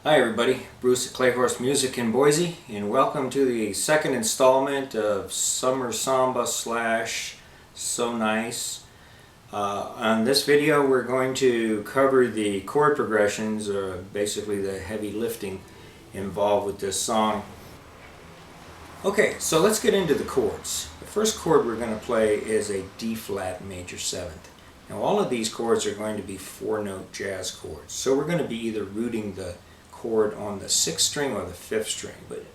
Hi everybody, Bruce at Clayhorse Music in Boise, and welcome to the second installment of Summer Samba / So Nice. On this video we're going to cover the chord progressions, or basically the heavy lifting involved with this song. Okay, so let's get into the chords. The first chord we're going to play is a D flat major 7th. Now all of these chords are going to be 4-note jazz chords, so we're going to be either rooting the chord on the 6th string or the 5th string, but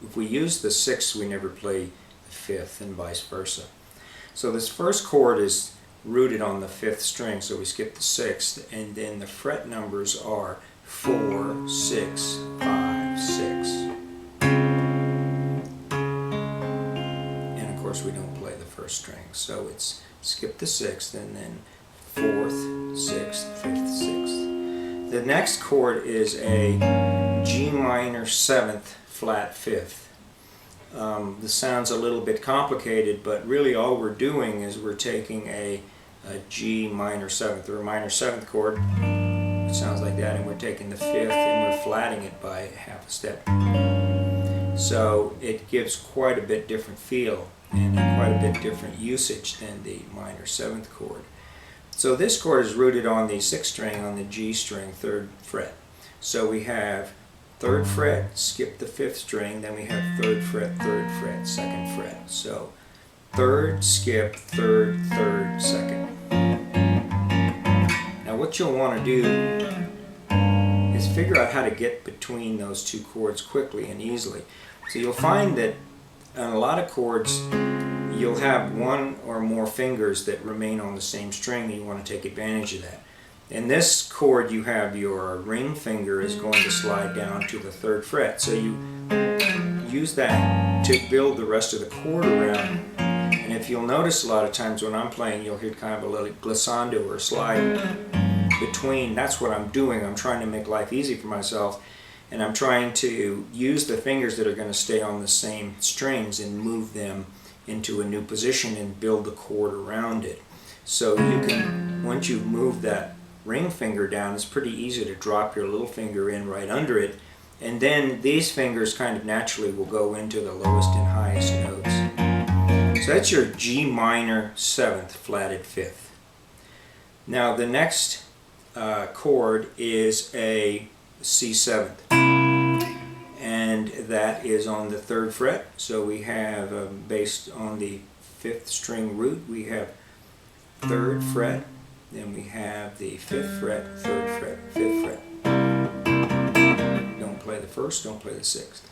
if we use the 6th we never play the 5th and vice versa. So this first chord is rooted on the 5th string, so we skip the 6th, and then the fret numbers are 4, 6, 5, 6. And of course we don't play the 1st string, so it's skip the 6th and then 4th, 6th, 5th, 6th. The next chord is a G minor 7th flat 5th. This sounds a little bit complicated, but really all we're doing is we're taking a G minor 7th, or a minor 7th chord, it sounds like that, and we're taking the 5th and we're flatting it by half a step. So it gives quite a bit different feel and quite a bit different usage than the minor 7th chord. So this chord is rooted on the 6th string on the G string, 3rd fret. So we have 3rd fret, skip the 5th string, then we have 3rd fret, 3rd fret, 2nd fret. So 3rd, skip, 3rd, 3rd, 2nd. Now what you'll want to do is figure out how to get between those two chords quickly and easily. So you'll find that on a lot of chords you'll have one or more fingers that remain on the same string, and you want to take advantage of that. In this chord you have your ring finger is going to slide down to the 3rd fret, so you use that to build the rest of the chord around. And if you'll notice, a lot of times when I'm playing you'll hear kind of a little glissando or slide between. That's what I'm doing. I'm trying to make life easy for myself, and I'm trying to use the fingers that are going to stay on the same strings and move them into a new position and build the chord around it. So you can, once you've moved that ring finger down, it's pretty easy to drop your little finger in right under it, and then these fingers kind of naturally will go into the lowest and highest notes. So that's your G minor 7th flatted 5th. Now the next chord is a C7th, and that is on the 3rd fret. So we have, based on the 5th string root, we have 3rd fret, then we have the 5th fret, 3rd fret, 5th fret. Don't play the 1st, don't play the 6th.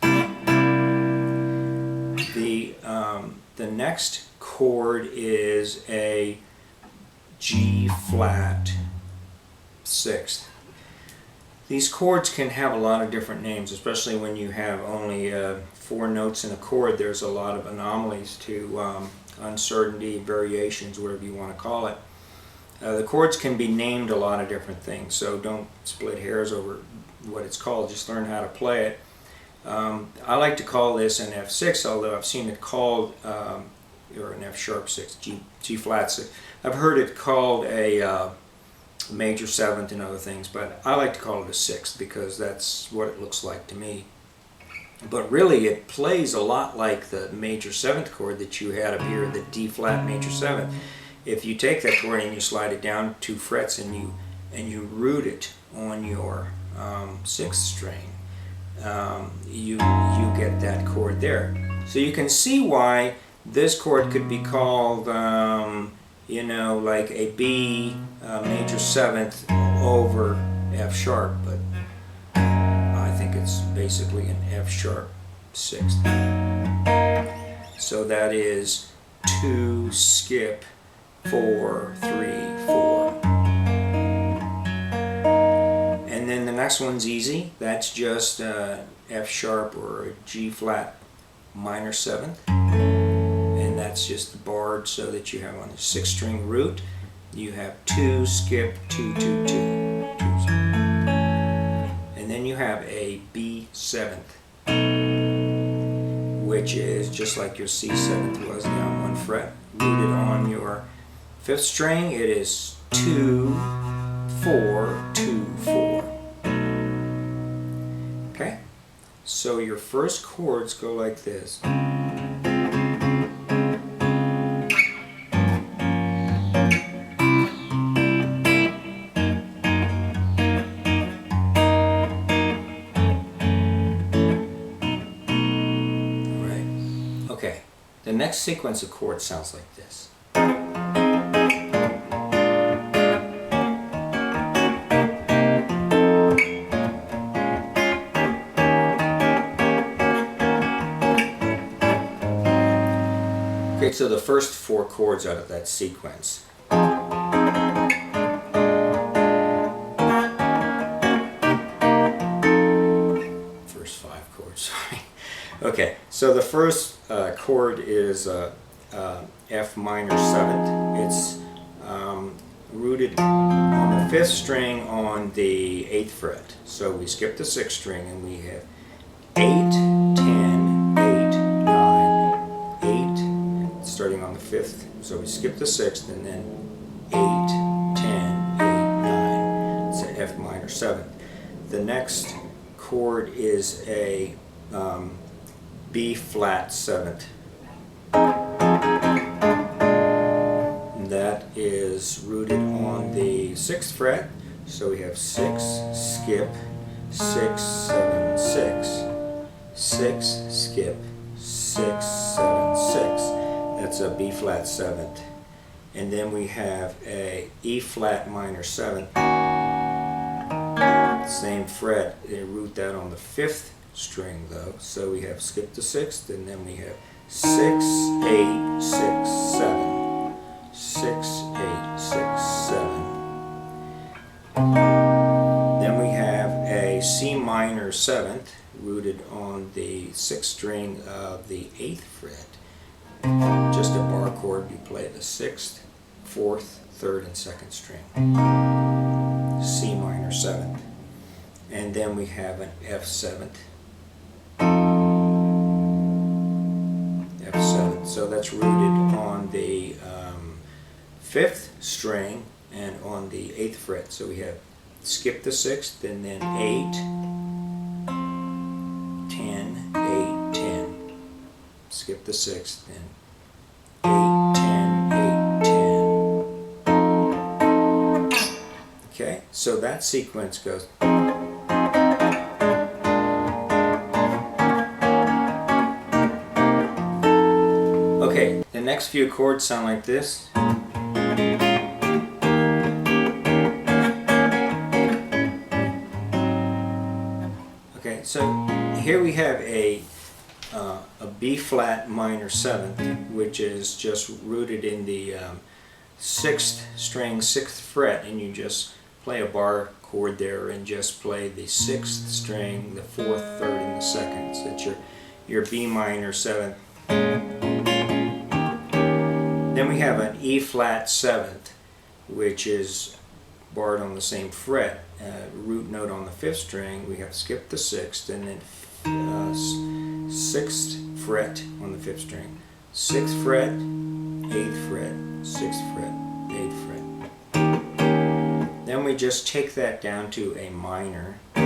The next chord is a G flat 6th. These chords can have a lot of different names, especially when you have only 4 notes in a chord. There's a lot of anomalies to uncertainty, variations, whatever you want to call it. The chords can be named a lot of different things, so don't split hairs over what it's called, just learn how to play it. I like to call this an F6, although I've seen it called, or an F sharp 6, G flat 6. I've heard it called a major 7th and other things, but I like to call it a 6th because that's what it looks like to me. But really it plays a lot like the major 7th chord that you had up here, the D flat major 7th. If you take that chord and you slide it down 2 frets and you root it on your 6th string, you get that chord there. So you can see why this chord could be called you know, like a B major 7th over F sharp, but I think it's basically an F sharp 6th. So that is 2, skip, 4, 3, 4. And then the next one's easy. That's just F sharp or a G flat minor 7th. And that's just the barred, so that you have on the 6th string root, you have 2, skip, 2, 2, 2. And then you have a B7th, which is just like your C7th was, down 1 fret, rooted on your 5th string. It is 2, 4, 2, 4. Okay? So your first chords go like this. Okay, the next sequence of chords sounds like this. Okay, so the first 4 chords out of that sequence. First 5 chords, sorry. Okay, so the first chord is F minor 7th. It's rooted on the 5th string on the 8th fret. So we skip the 6th string and we have 8, 10, 8, 9, 8, starting on the 5th. So we skip the 6th and then 8, 10, 8, 9. It's an F minor 7th. The next chord is a B flat 7th. That is rooted on the 6th fret. So we have 6, skip, 6, 7, 6. 6, skip, 6, 7, 6. That's a B flat 7th. And then we have a E flat minor 7th. Same fret. They root that on the 5th string though. So we have skip the 6th and then we have 6, 8, 6, 7. 6, 8, 6, 7. Then we have a C minor 7th rooted on the 6th string of the 8th fret. Just a bar chord, you play the 6th, 4th, 3rd, and 2nd string. C minor 7th. And then we have an F 7th. F 7th. So that's rooted on the 5th string and on the 8th fret. So we have skip the 6th and then 8, 10, 8, 10. Skip the 6th and 8, 10, 8, 10. Okay, so that sequence goes. Okay, the next few chords sound like this. Okay, so here we have a B flat minor 7th, which is just rooted in the 6th string, 6th fret, and you just play a bar chord there and just play the 6th string, the 4th, 3rd, and the 2nd. So that's your B minor 7th. Then we have an E flat 7th, which is barred on the same fret, root note on the 5th string. We have skipped the 6th and then 6th fret on the 5th string. 6th fret, 8th fret, 6th fret, 8th fret. Then we just take that down to a minor, so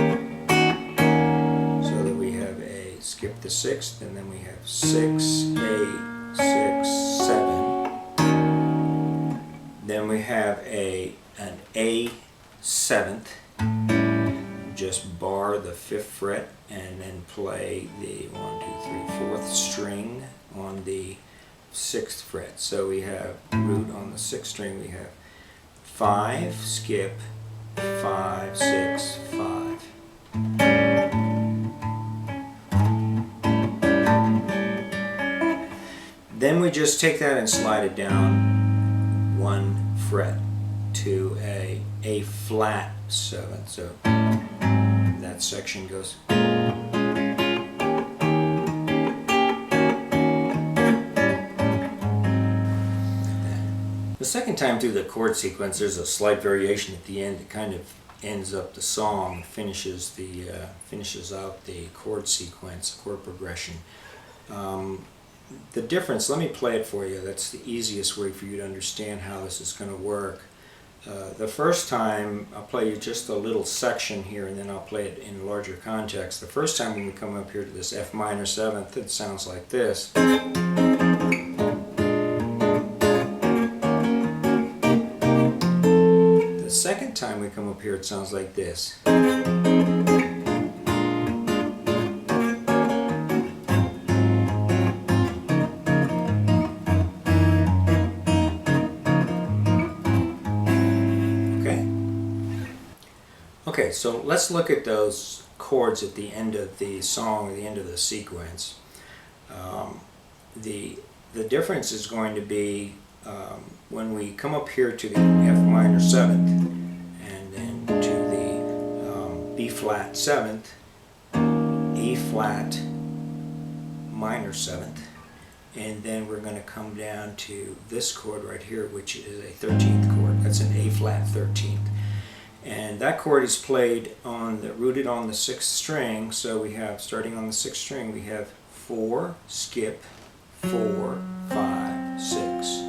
that we have a skip the 6th and then we have 6, 8, 6, 7. Then we have an A 7th, just bar the 5th fret and then play the 1, 2, 3, 4th string on the 6th fret. So we have root on the 6th string, we have 5, skip, 5, 6, 5. Then we just take that and slide it down 1 fret to a flat 7th. So that section goes. The second time through the chord sequence, there's a slight variation at the end that kind of ends up the song, finishes out the chord sequence, chord progression. The difference, let me play it for you. That's the easiest way for you to understand how this is going to work. The first time I'll play you just a little section here, and then I'll play it in larger context. The first time when we come up here to this F minor 7th, it sounds like this. The second time we come up here, it sounds like this. Okay, so let's look at those chords at the end of the song, the end of the sequence. The difference is going to be when we come up here to the F minor 7th and then to the B flat 7th, E flat minor 7th, and then we're going to come down to this chord right here, which is a 13th chord. That's an A flat 13th. And that chord is played on rooted on the 6th string. So we have, starting on the 6th string, we have 4, skip, 4, 5, 6,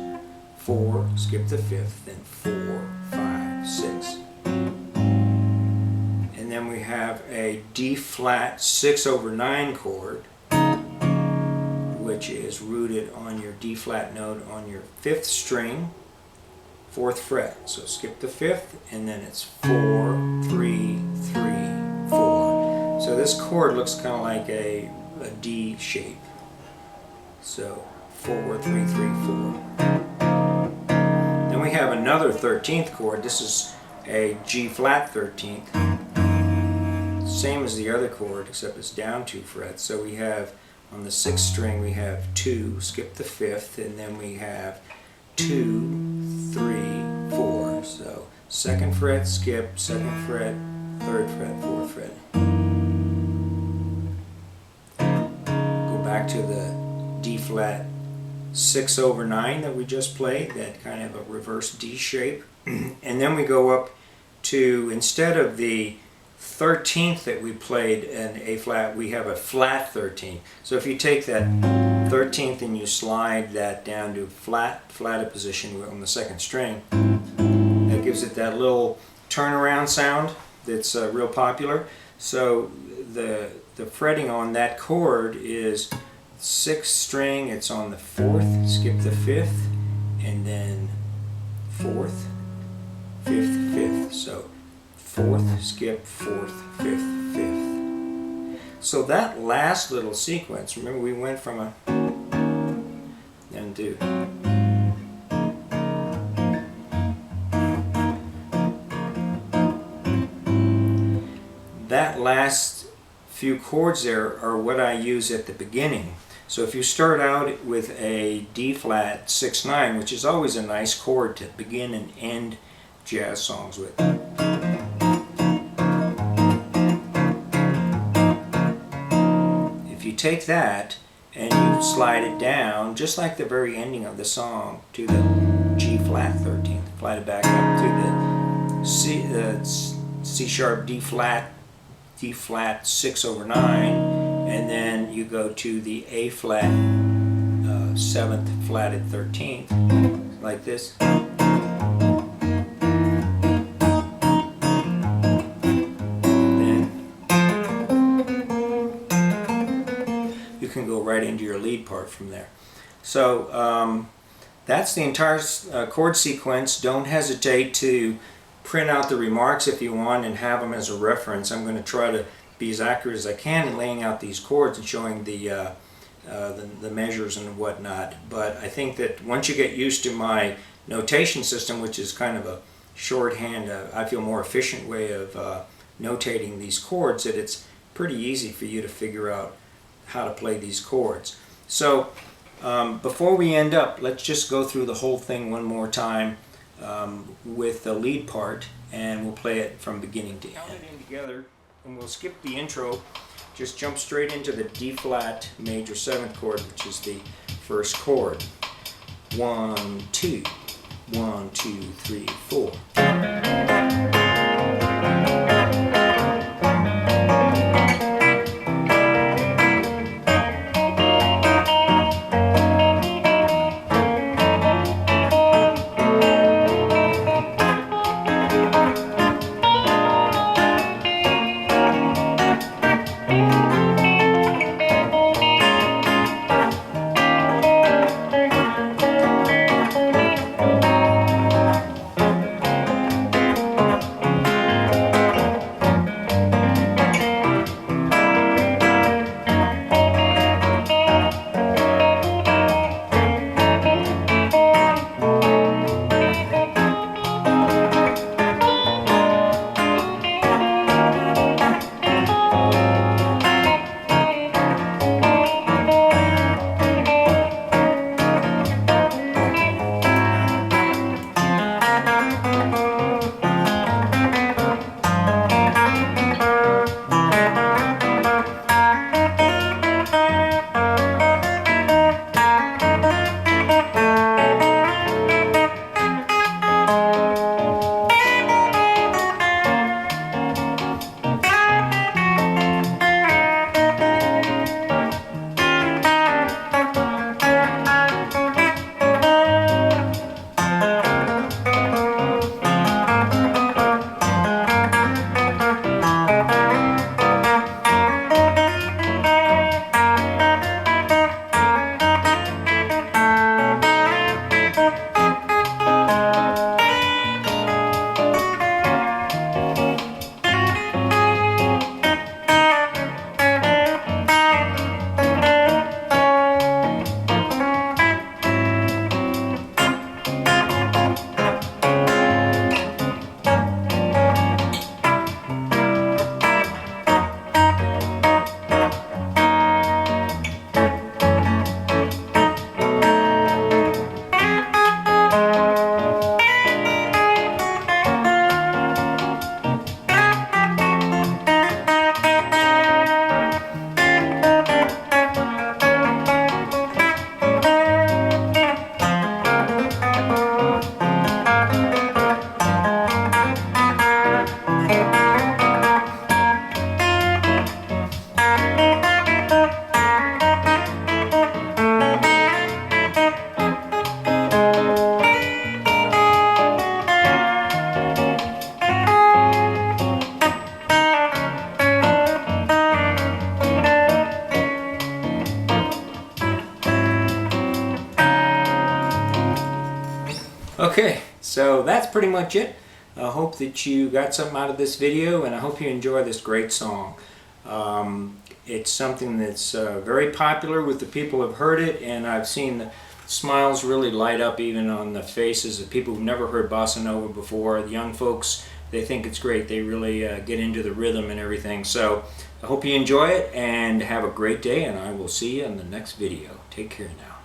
4, skip the 5th, then 4, 5, 6. And then we have a D flat 6/9 chord, which is rooted on your D flat note on your 5th string, 4th fret. So skip the 5th, and then it's 4, 3, 3, 4. So this chord looks kind of like a D shape. So 4, 3, 3, 4. Then we have another 13th chord. This is a G flat 13th. Same as the other chord, except it's down 2 frets. So we have, on the 6th string, we have 2, skip the 5th, and then we have 2, 3, 4. So 2nd fret, skip, 2nd fret, 3rd fret, 4th fret. Go back to the D flat 6/9 that we just played, that kind of a reverse D shape. And then we go up to, instead of the 13th that we played in A flat, we have a flat 13th. So if you take that 13th and you slide that down to flatted position on the 2nd string, that gives it that little turnaround sound that's real popular. So the fretting on that chord is 6th string, it's on the 4th, skip the 5th, and then 4th, 5th, 5th. So 4th, skip, 4th, 5th, 5th. So that last little sequence, remember we went from a and do. That last few chords there are what I use at the beginning. So if you start out with a D flat 6/9, which is always a nice chord to begin and end jazz songs with. If you take that and you slide it down, just like the very ending of the song, to the G flat 13th, slide it back up to the C sharp D flat 6/9, and then you go to the A flat 7th flatted 13th, like this. Then you can go right into your lead part from there. So that's the entire chord sequence. Don't hesitate to print out the remarks if you want and have them as a reference. I'm going to try to be as accurate as I can in laying out these chords and showing the measures and whatnot. But I think that once you get used to my notation system, which is kind of a shorthand, I feel more efficient way of notating these chords, that it's pretty easy for you to figure out how to play these chords. So before we end up, let's just go through the whole thing one more time with the lead part, and we'll play it from beginning to end. Count it in together, and we'll skip the intro, just jump straight into the D flat major 7th chord, which is the first chord. 1, 2, 1, 2, 3, 4. Okay, so that's pretty much it. I hope that you got something out of this video, and I hope you enjoy this great song. It's something that's very popular with the people who have heard it, and I've seen the smiles really light up even on the faces of people who've never heard bossa nova before. The young folks, they think it's great. They really get into the rhythm and everything. So I hope you enjoy it and have a great day, and I will see you in the next video. Take care now.